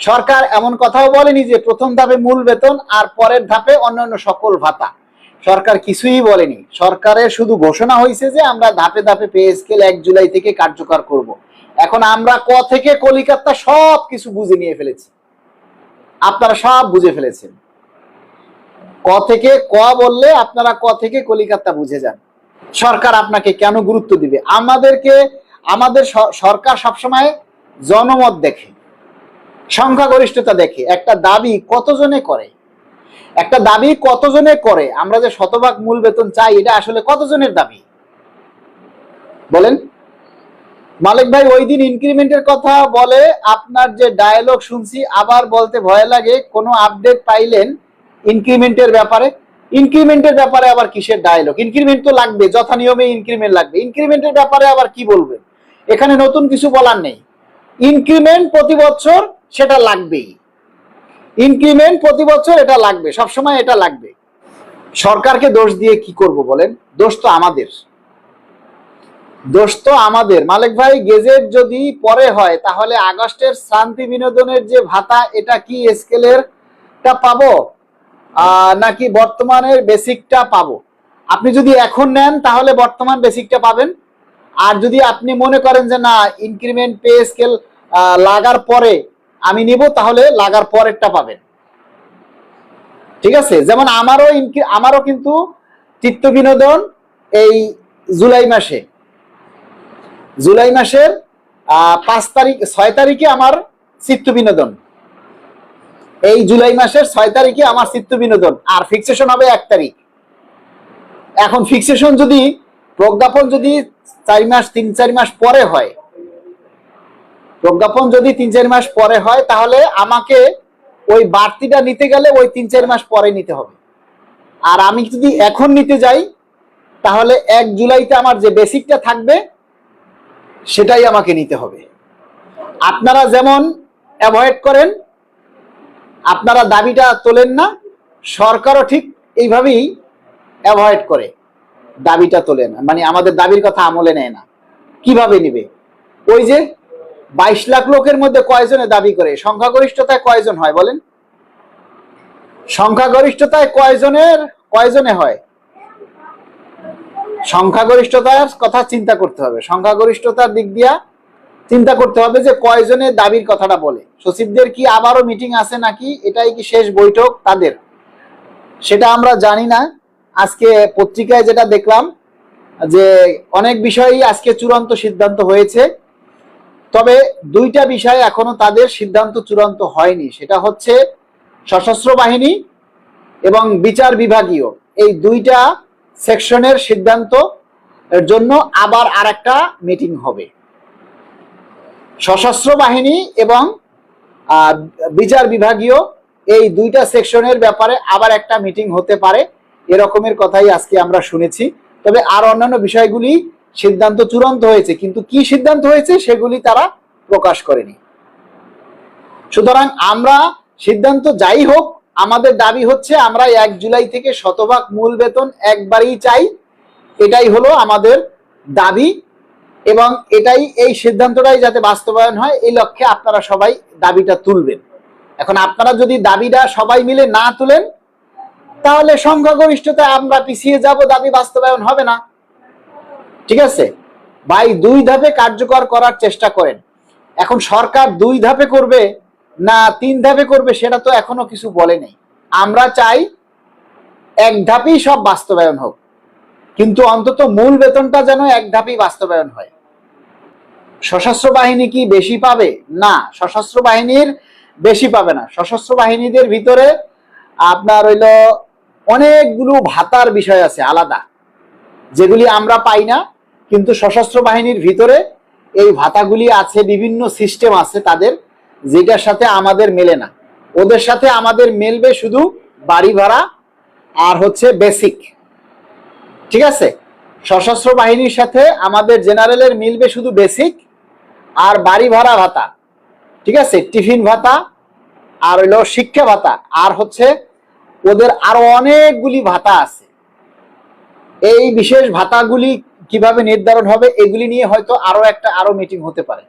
সরকার এমন কথাও বলেনি যে প্রথম ধাপে মূল বেতন আর পরের ধাপে অন্যান্য সকল ভাতা। সরকার কিছুই বলেনি। সরকারের শুধু ঘোষণা হয়েছে যে আমরা ধাপে ধাপে পে স্কেল 1 জুলাই থেকে কার্যকর করব। এখন আমরা ক থেকে কলিকাতা সব কিছু বুঝে নিয়ে ফেলেছি, আপনারা সব বুঝে ফেলেছেন। ক থেকে ক বললে আপনারা ক থেকে কলিকাতা বুঝে যান। সরকার আপনাকে কেন গুরুত্ব দিবে? আমাদের সরকার সবসময় জনমত দেখে, সংখ্যাগরিষ্ঠতা দেখে। একটা দাবি কতজনে করে, আমরা যে শতভাগ মূল বেতন চাই এটা আসলে কতজনের দাবি বলেন? মালিক ভাই ওই দিন ইনক্রিমেন্টের কথা বলে আপনার যে ডায়লগ শুনছি, আবার বলতে ভয় লাগে। কোনো আপডেট পাইলেন ইনক্রিমেন্টের ব্যাপারে? ইনক্রিমেন্টের ব্যাপারে আবার কিসের ডায়লগ? ইনক্রিমেন্ট তো লাগবে, যথা নিয়মে ইনক্রিমেন্ট লাগবে। ইনক্রিমেন্টের ব্যাপারে আবার কি বলবে? এখানে নতুন কিছু বলার নেই। ইনক্রিমেন্ট প্রতি বছর সেটা লাগবেই, ইনক্রিমেন্ট প্রতি বছর এটা লাগবে, সবসময় এটা লাগবে। সরকারকে দোষ দিয়ে কি করব বলেন? দোষ তো আমাদের। মালিক ভাই গেজেট যদি পরে হয় তাহলে আগস্টের শান্তি বিনোদনের যে ভাতা এটা কি স্কেলের টা পাবো নাকি বর্তমানের বেসিকটা পাবো? আপনি যদি এখন নেন তাহলে বর্তমান বেসিকটা পাবেন, আর যদি আপনি মনে করেন যে না ইনক্রিমেন্ট পে স্কেল লাগার পরে আমি নিব, তাহলে লাগার পরেরটা পাবেন। ঠিক আছে? যেমন আমারও কিন্তু চিত্ত বিনোদন এই জুলাই মাসের 5 তারিখ 6 তারিখে আমার চিত্ত বিনোদন, এই জুলাই মাসের 6 তারিখে আমার চিত্ত বিনোদন, আর ফিক্সেশন হবে 1 তারিখ। এখন ফিক্সেশন যদি প্রজ্ঞাপন যদি 3-4 মাস পরে হয়, প্রজ্ঞাপন যদি 3-4 মাস পরে হয়, তাহলে আমাকে ওই বাড়তিটা নিতে গেলে ওই 3-4 মাস পরে নিতে হবে। আর আমি যদি এখন নিতে যাই তাহলে 1 জুলাইতে আমার যে বেসিকটা থাকবে সেটাই আমাকে নিতে হবে। আপনারা যেমন অ্যাভয়েড করেন, আপনারা দাবিটা তোলেন না, সরকারও ঠিক এইভাবেই অ্যাভয়েড করে, দাবিটা তোলে না, মানে আমাদের দাবির কথা আমলে নেয় না। কিভাবে নিবে? ওই যে 22 লাখ লোকের মধ্যে কয়জনে দাবি করে? সংখ্যাগরিষ্ঠতায় কয়জন হয় বলেন? সংখ্যাগরিষ্ঠতায় কয়জনে হয়? সংখ্যাগরিষ্ঠতার কথা চিন্তা করতে হবে, সংখ্যাগরিষ্ঠতার দিক দিয়া চিন্তা করতে হবে যে কয়জনে দাবির কথাটা বলে। সচিবদের কি আবারও মিটিং আছে নাকি এটাই কি শেষ বৈঠক তাদের, সেটা আমরা জানি না। আজকে পত্রিকায় যেটা দেখলাম যে অনেক বিষয়ই আজকে চূড়ান্ত সিদ্ধান্ত হয়েছে, তবে 2টা বিষয় এখনো তাদের সিদ্ধান্ত চূড়ান্ত হয়নি। সেটা হচ্ছে সশস্ত্র বাহিনী এবং বিচার বিভাগীয়, এই 2টা সেকশনের সিদ্ধান্ত এর জন্য আবার আরেকটা মিটিং হবে। সশস্ত্র বাহিনী এবং বিচার বিভাগীয় এই 2টা সেকশনের ব্যাপারে আবার একটা মিটিং হতে পারে, এরকমের কথাই আজকে আমরা শুনেছি। তবে আর অন্যান্য বিষয়গুলি সিদ্ধান্ত চূড়ান্ত হয়েছে, কিন্তু কি সিদ্ধান্ত হয়েছে সেগুলি তারা প্রকাশ করেনি। সুতরাং আমরা সিদ্ধান্ত যাই হোক, আমাদের দাবি হচ্ছে আমরা 1 জুলাই থেকে শতভাগ মূল বেতন একবারই চাই, এটাই হলো আমাদের দাবি। এবং এই সিদ্ধান্তটাই যাতে বাস্তবায়ন হয়, এই লক্ষ্যে আপনারা সবাই দাবিটা তুলবেন। এখন আপনারা যদি দাবিটা সবাই মিলে না তুলেন তাহলে সংখ্যাগরিষ্ঠতায় আমরা পিছিয়ে যাব, দাবি বাস্তবায়ন হবে না। ঠিক আছে ভাই? 2 ধাপে কার্যকর করার চেষ্টা করেন। এখন সরকার 2 ধাপে করবে না 3 ধাপে করবে সেটা তো এখনো কিছু বলে নেই। আমরা চাই 1 ধাপেই সব বাস্তবায়ন হোক, কিন্তু অন্তত মূল বেতনটা যেন 1 ধাপেই বাস্তবায়ন হয়। সশস্ত্র বাহিনী কি বেশি পাবে? না, সশস্ত্র বাহিনীর বেশি পাবে না। সশস্ত্র বাহিনীদের ভিতরে আপনার হইল অনেকগুলো ভাতার বিষয় আছে আলাদা, যেগুলি আমরা পাই না, কিন্তু সশস্ত্র বাহিনীর ভিতরে এই ভাতাগুলি আছে, বিভিন্ন সিস্টেম আছে তাদের, যেটার সাথে আমাদের মেলে না। ওদের সাথে আমাদের মেলবে শুধু বাড়ি ভাড়া আর হচ্ছে বেসিক। ঠিক আছে? সশস্ত্র বাহিনীর সাথে আমাদের জেনারেলের মিলবে শুধু বেসিক আর বাড়ি ভাড়া ভাতা। ঠিক আছে? টিফিন ভাতা আর হইলো শিক্ষা ভাতা, আর হচ্ছে ওদের আরো অনেকগুলি ভাতা আছে। এই বিশেষ ভাতাগুলি কিভাবে নির্ধারণ হবে এগুলি নিয়ে হয়তো আরো মিটিং হতে পারে।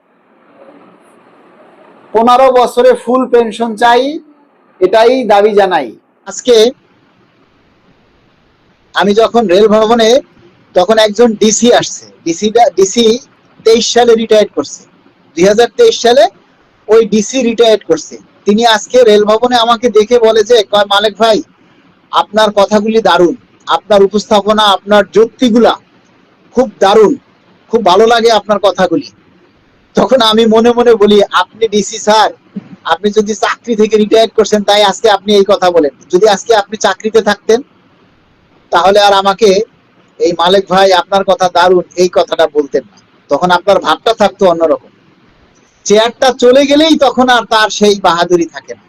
15 বছরে ফুল পেনশন চাই, এটাই দাবি জানাই। আজকে আমি যখন রেল ভবনে, তখন একজন ডিসি আসছে। ডিসি 23 সালে রিটায়ার করছে, 2023 সালে ওই ডিসি রিটায়ার করছে। তিনি আজকে রেল ভবনে আমাকে দেখে বলে যে, মালেক ভাই, আপনার কথাগুলি দারুণ, আপনার উপস্থাপনা, আপনার যুক্তিগুলা খুব দারুণ, খুব ভালো লাগে আপনার কথাগুলি। তখন আমি মনে মনে বলি, আপনি ডিসি স্যার, আপনি যদি চাকরি থেকে রিটায়ার করছেন তাই আজকে আপনি এই কথা বলেন। যদি আজকে আপনি চাকরিতে থাকতেন তাহলে আর আমাকে এই মালেক ভাই আপনার কথা দারুণ এই কথাটা বলতেন না, তখন আপনার ভাবটা থাকতো অন্যরকম। চেয়ারটা চলে গেলেই তখন আর তার সেই বাহাদুরি থাকে না।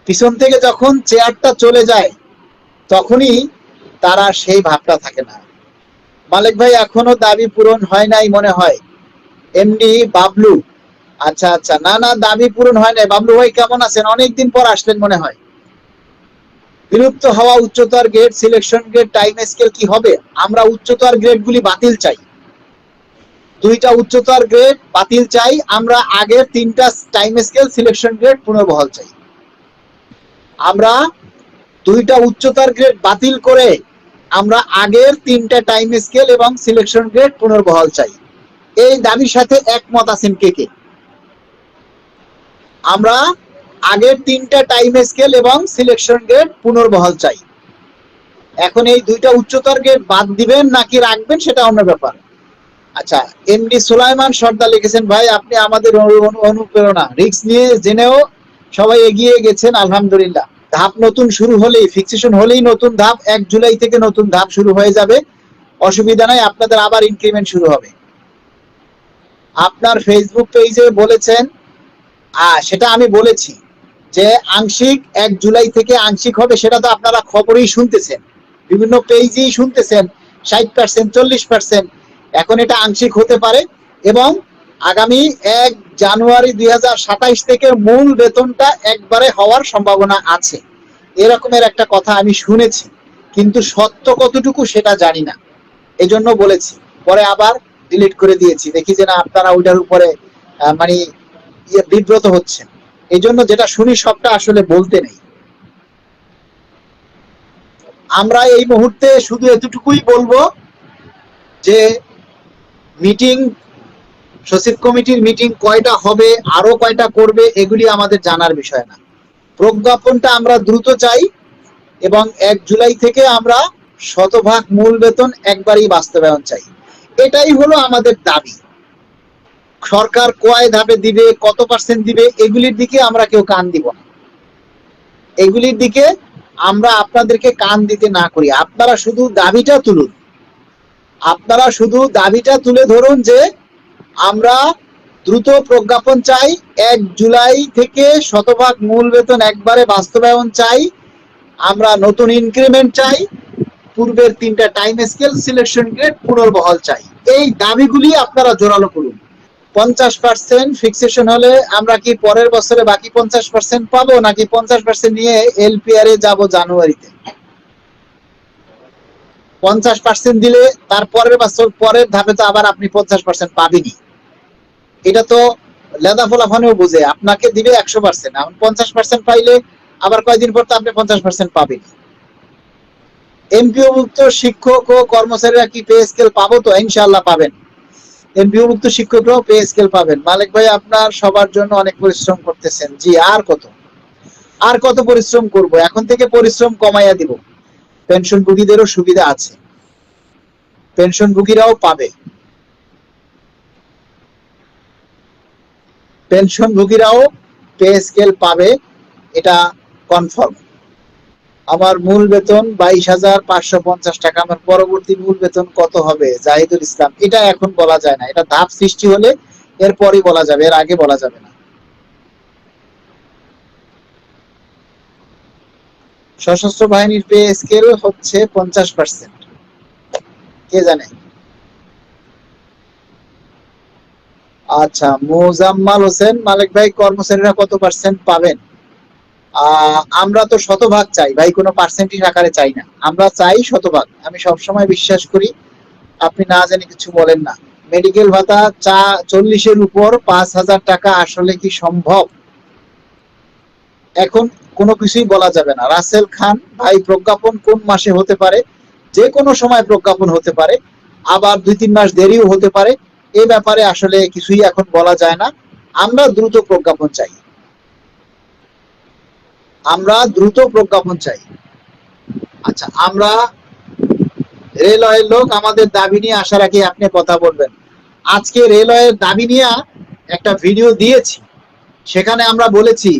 পিছন থেকে যখন চেয়ারটা চলে যায় তখনই তার আর সেই ভাবটা থাকে না। মালেক ভাই এখনো দাবি পূরণ হয় নাই মনে হয়। এমডি বাবলু, আচ্ছা আচ্ছা, না না, দাবি পূরণ হয় নাই। বাবলু ভাই কেমন আছেন? অনেকদিন পর আসলেন মনে হয়। বিলুপ্ত হওয়া উচ্চতর grade, selection grade, time scale কি হবে? আমরা উচ্চতর গ্রেড গুলি বাতিল চাই। 2টা উচ্চতর গ্রেড বাতিল চাই। আমরা আগের 3টা টাইম স্কেল, সিলেকশন গ্রেড পুনর্বহাল চাই। আমরা 2টা উচ্চতর গ্রেড বাতিল করে আমরা আগের 3টা টাইম স্কেল এবং সিলেকশন গ্রেড পুনর্বহাল চাই। এই দাবির সাথে একমত আছেন কে কে? আমরা আগের 3টা টাইম স্কেল এবং সিলেকশন গ্রেড পুনর্বহাল চাই। এখন এই 2টা উচ্চতর গ্রেড বাদ দিবেন নাকি রাখবেন সেটা অন্য ব্যাপার। আচ্ছা, এমডি সুলাইমান সর্দার লিখেছেন, ভাই আপনি আমাদের অনুপ্রেরণা, রিস্ক নিয়ে জেনেও সবাই এগিয়ে গেছেন, আলহামদুলিল্লাহ। ধাপ নতুন শুরু হলেই, ফিক্সেশন হলেই নতুন ধাপ, 1 জুলাই থেকে নতুন ধাপ শুরু হয়ে যাবে, অসুবিধা নাই, আপনাদের আবার ইনক্রিমেন্ট শুরু হবে। আপনার ফেসবুক পেজে বলেছেন, সেটা আমি বলেছি যে আংশিক 1 জুলাই থেকে আংশিক হবে, সেটা তো আপনারা খবরেই শুনতেছেন, বিভিন্ন পেজেই শুনতেছেন 60%, 40%। এখন এটা আংশিক হতে পারে এবং আগামী 1 জানুয়ারি 2027 থেকে মূল বেতনটা একবারে হওয়ার সম্ভাবনা আছে, এরকমের একটা কথা আমি শুনেছি, কিন্তু সত্য কতটুকু সেটা জানি না, এজন্য বলেছি। পরে আবার ডিলিট করে দিয়েছি, দেখি যে না আপনারা ওইটার উপরে মানে বিব্রত হচ্ছেন, এই জন্য যেটা শুনি সবটা আসলে বলতে নেই। আমরা এই মুহূর্তে শুধু এতটুকুই বলবো যে মিটিং, সচিব কমিটির মিটিং কয়টা হবে, আরো কয়টা করবে, এগুলি আমাদের জানার বিষয় না। প্রজ্ঞাপনটা আমরা দ্রুত চাই এবং 1 জুলাই থেকে আমরা শতভাগ মূল বেতন একবারই বাস্তবায়ন চাই, এটাই হলো আমাদের দাবি। সরকার কয় ধাপে দিবে, কত পার্সেন্ট দিবে, এগুলির দিকে আমরা কেউ কান দিব না, এগুলির দিকে আমরা আপনাদেরকে কান দিতে না করি। আপনারা শুধু দাবিটা তুলুন, আপনারা শুধু দাবিটা তুলে ধরুন যে আমরা দ্রুত প্রজ্ঞাপন চাই, 1 জুলাই থেকে শতভাগ মূল বেতন একবারে বাস্তবায়ন চাই, আমরা নতুন ইনক্রিমেন্ট চাই, পূর্বের 3টা টাইম স্কেল, সিলেকশন গ্রেড পুনর্বহাল চাই। এই দাবিগুলি আপনারা জোরালো করুন। 50% ফিক্সেশন হলে আমরা কি পরের বছরে বাকি 50% পাবো, নাকি 50% নিয়ে এলপিআর এ যাব জানুয়ারিতে? 50% দিলে তার পরের বছর, পরের ধাপে তো আবার আপনি 50% পাবেনই। এটা তো লেদা ফলাফানেও বুঝে, আপনাকে দিবে 100%, এখন 50% পাইলে আবার কয়েকদিন পর তো আপনি 50% পাবেন। এমপিওভুক্ত শিক্ষক ও কর্মচারীরা কি পে স্কেল পাবো? তো ইনশাআল্লাহ পাবেন, এমপিওভুক্ত শিক্ষকরাও পে স্কেল পাবেন। মালিক ভাই আপনার সবার জন্য অনেক পরিশ্রম করতেছেন। জি, আর কত পরিশ্রম করব, এখন থেকে পরিশ্রম কমাইয়া দিব। পেনশনভোগীদেরও সুবিধা আছে, পেনশনভোগীরাও পাবে, পেনশনভোগীরাও পে স্কেল পাবে, এটা কনফার্ম। আমার মূল বেতন 22,550 টাকা, আমার পরবর্তী মূল বেতন কত হবে? জাহিদুল ইসলাম, এটা এখন বলা যায় না, এটা ধাপ সৃষ্টি হলে এরপরই বলা যাবে, এর আগে বলা যাবে না। সশস্ত্র বাহিনীর পে স্কেল হচ্ছে 50%, কে জানে? আচ্ছা, মোজাম্মাল হোসেন, মালিক ভাই কর্মচারীরা কত পার্সেন্ট পাবেন? আমরা তো শতভাগ চাই ভাই, কোনো পার্সেন্টেজ আকারে চাই না, আমরা চাই শতভাগ। আমি সবসময় বিশ্বাস করি, আপনি না জানি কিছু বলেন না, মেডিকেল ভাতা 40-এর উপর 5,000 টাকা আসলে কি সম্ভব? এখন কোনো কিছুই বলা যাবে না। রাসেল খান ভাই, প্রজ্ঞাপন কোন মাসে হতে পারে? যে কোনো সময় প্রজ্ঞাপন হতে পারে, আবার 2-3 মাস দেরিও হতে পারে। এই ব্যাপারে আসলে কিছুই এখন বলা যায় না। আমরা দ্রুত প্রজ্ঞাপন চাই, আমরা দ্রুত প্রজ্ঞাপন চাই। আচ্ছা, আমরা রেলওয়ের লোক, আমাদের দাবি নিয়ে আসার আগে আপনি কথা বলবেন। আজকে রেলওয়ের দাবি নিয়ে একটা ভিডিও দিয়েছি, সেখানে আমরা বলেছি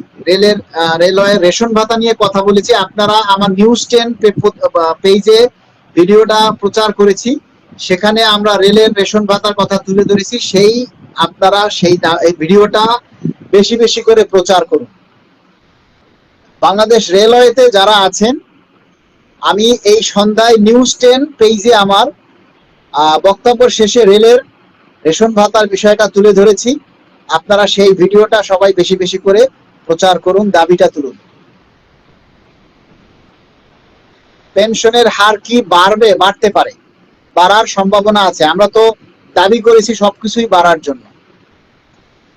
রেলওয়ের রেশন ভাতা নিয়ে কথা বলেছি। আপনারা আমার নিউজ 10 পেজে ভিডিওটা প্রচার করেছি, সেখানে আমরা রেলের রেশন ভাতার কথা তুলে ধরেছি। আপনারা এই ভিডিওটা বেশি বেশি করে প্রচার করুন। বাংলাদেশ রেলওয়েতে যারা আছেন, আমি এই সন্ধ্যায় নিউজ 10 পেজে আমার বক্তব্য শেষে রেলের রেশন ভাতার বিষয়টা তুলে ধরেছি। আপনারা সেই ভিডিওটা সবাই বেশি বেশি করে প্রচার করুন, দাবিটা তুলুন। পেনশনের হার কি বাড়তে পারে, বাড়ার সম্ভাবনা আছে। আমরা তো দাবি করেছি সবকিছুই বাড়ার জন্য।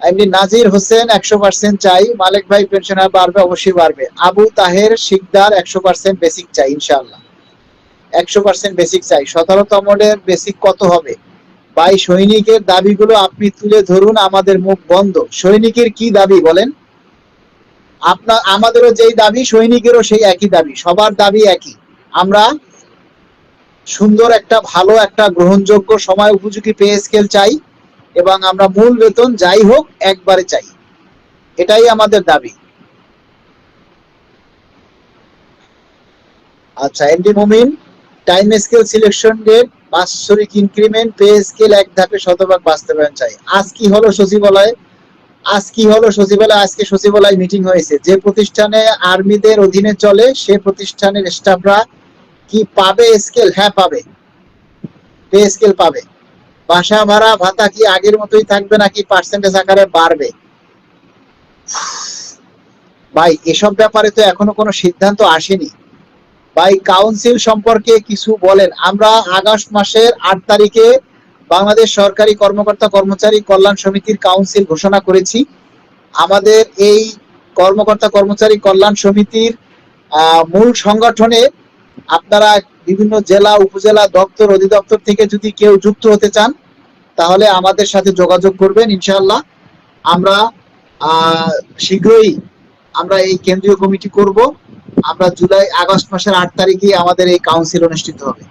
এমনি নাজির হোসেন 100% চাই। মালিক ভাই, পেনশন হার বাড়বে, অবশ্যই বাড়বে। আবু তাহের শিকদার 100% বেসিক চাই, ইনশাআল্লাহ 100% বেসিক চাই। 17তম মডেল বেসিক কত হবে? ভাই, সৈনিকের দাবিগুলো আপনি তুলে ধরুন, আমাদের মুখ বন্ধ। সৈনিকের কি দাবি বলেন? আমাদেরও যেই দাবি, সৈনিকেরও সেই একই দাবি, সবার দাবি একই। আমরা সুন্দর একটা, ভালো একটা, গ্রহণযোগ্য, সময় উপযোগী পে স্কেল চাই, এবং আমরা মূল বেতন যাই হোক একবারে চাই। এটাই আমাদের দাবি। আচ্ছা, এমডি মুমিন, টাইম স্কেল, সিলেকশন ডেট, বাৎসরিক ইনক্রিমেন্ট, পে স্কেল এক ধাপে শতভাগ বাস্তবায়ন চাই। আজ কি হলো সচিবালয়ে? আজকে সচিবালয় মিটিং হয়েছে। যে প্রতিষ্ঠানে আর্মিদের অধীনে চলে, সে প্রতিষ্ঠানের স্টাফরা কি পাবে স্কেল? হ্যাঁ, পাবে, পে স্কেল পাবে। বাসা ভাড়া ভাতা কি আগের মতোই থাকবে নাকি পার্সেন্টেজ আকারে বাড়বে? ভাই, এসব ব্যাপারে তো এখনো কোনো সিদ্ধান্ত আসেনি। ভাই, কাউন্সিল সম্পর্কে কিছু বলেন। আমরা আগস্ট মাসের 8 তারিখে বাংলাদেশ সরকারি কর্মকর্তা কর্মচারী কল্যাণ সমিতির কাউন্সিল ঘোষণা করেছি। আমাদের এই কর্মকর্তা কর্মচারী কল্যাণ সমিতির মূল সংগঠনে আপনারা বিভিন্ন জেলা, উপজেলা, দপ্তর, অধিদপ্তর থেকে যদি কেউ যুক্ত হতে চান, তাহলে আমাদের সাথে যোগাযোগ করবেন। ইনশাআল্লাহ আমরা শীঘ্রই আমরা এই কেন্দ্রীয় কমিটি করব। আমরা আগস্ট মাসের 8 তারিখে আমাদের এই কাউন্সিল অনুষ্ঠিত হবে।